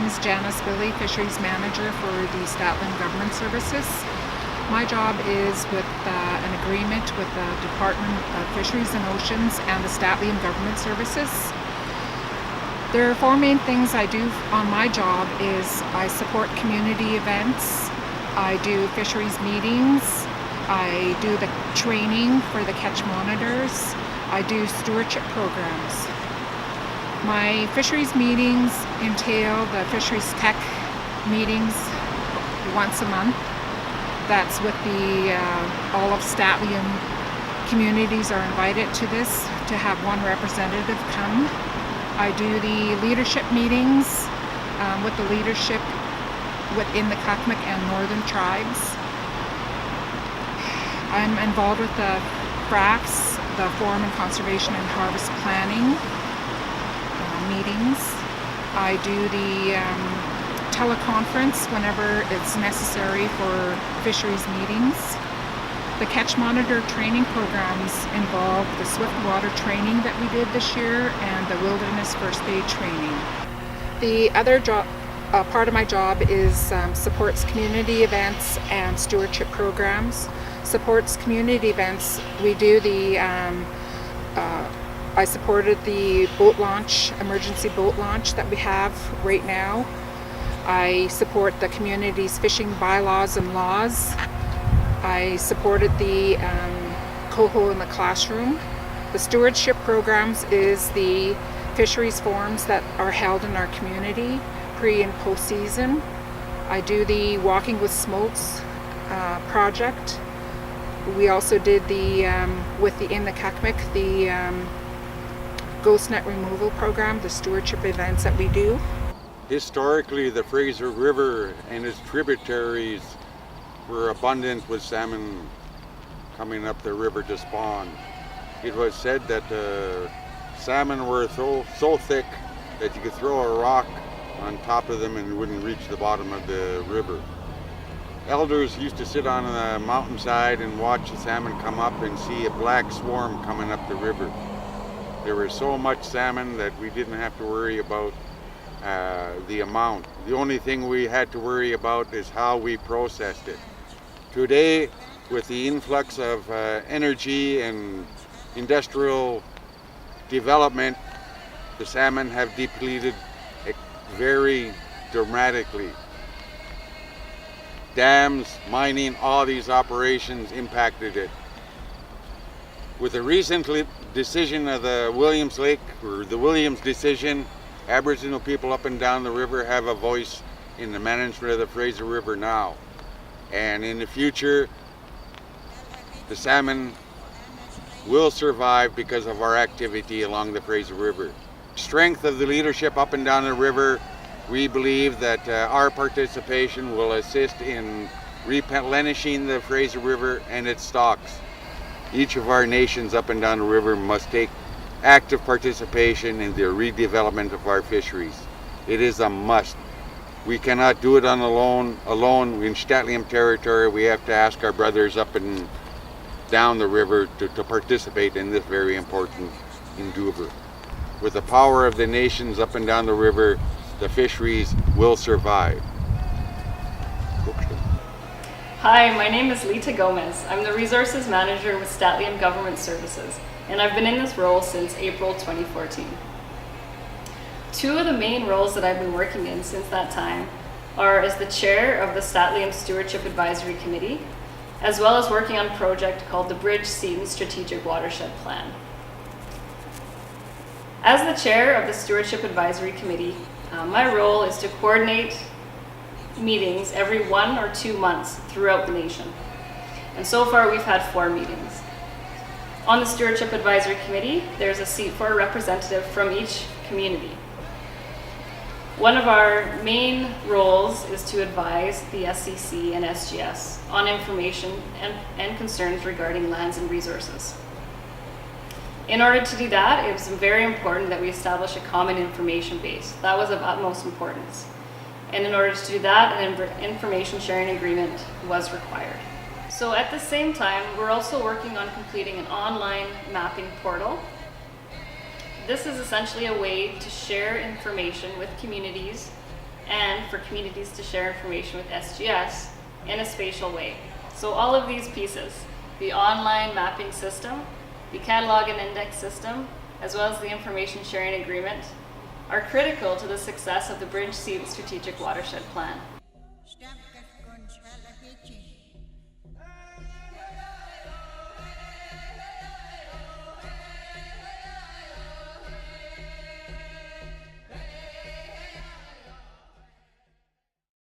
name is Janice Billy, Fisheries Manager for the Statland Government Services. My job is with an agreement with the Department of Fisheries and Oceans and the Statland Government Services. There are four main things I do on my job. Is I support community events, I do fisheries meetings, I do the training for the catch monitors, I do stewardship programs. My fisheries meetings entail the fisheries tech meetings once a month. That's with all of Statland communities are invited to this, to have one representative come. I do the leadership meetings with the leadership within the Kakmak and Northern tribes. I'm involved with the FRACs, the Forum and Conservation and Harvest Planning meetings. I do the teleconference whenever it's necessary for fisheries meetings. The Catch Monitor training programs involve the swift water training that we did this year and the wilderness first aid training. The other part of my job is supports community events and stewardship programs. Supports community events. We do the I supported the boat launch, emergency boat launch that we have right now. I support the community's fishing bylaws and laws. I supported the coho in the classroom. The stewardship programs is the fisheries forums that are held in our community, pre and post season. I do the Walking with Smokes project. We also did the in the Kakmak, the ghost net removal program, the stewardship events that we do. Historically, the Fraser River and its tributaries were abundant with salmon coming up the river to spawn. It was said that salmon were so thick that you could throw a rock on top of them and it wouldn't reach the bottom of the river. Elders used to sit on a mountainside and watch the salmon come up and see a black swarm coming up the river. There was so much salmon that we didn't have to worry about the amount. The only thing we had to worry about is how we processed it. Today, with the influx of energy and industrial development, the salmon have depleted very dramatically. Dams, mining, all these operations impacted it. With the recent decision of the Williams Lake, or the Williams decision, Aboriginal people up and down the river have a voice in the management of the Fraser River now. And in the future, the salmon will survive because of our activity along the Fraser River. Strength of the leadership up and down the river, we believe that our participation will assist in replenishing the Fraser River and its stocks. Each of our nations up and down the river must take active participation in the redevelopment of our fisheries. It is a must. We cannot do it alone in Statland territory. We have to ask our brothers up and down the river to participate in this very important endeavor. With the power of the nations up and down the river, the fisheries will survive. Hi, my name is Lita Gomez. I'm the Resources Manager with Statland Government Services, and I've been in this role since April 2014. Two of the main roles that I've been working in since that time are as the chair of the Statland Stewardship Advisory Committee, as well as working on a project called the Bridge Seton Strategic Watershed Plan. As the chair of the Stewardship Advisory Committee, my role is to coordinate meetings every 1 or 2 months throughout the nation. And so far we've had 4 meetings. On the Stewardship Advisory Committee, there's a seat for a representative from each community. One of our main roles is to advise the SCC and SGS on information and concerns regarding lands and resources. In order to do that, it was very important that we establish a common information base. That was of utmost importance. And in order to do that, an information sharing agreement was required. So at the same time, we're also working on completing an online mapping portal. This is essentially a way to share information with communities and for communities to share information with SGS in a spatial way. So all of these pieces, the online mapping system, the catalog and index system, as well as the information sharing agreement, are critical to the success of the Bridge Seat Strategic Watershed Plan.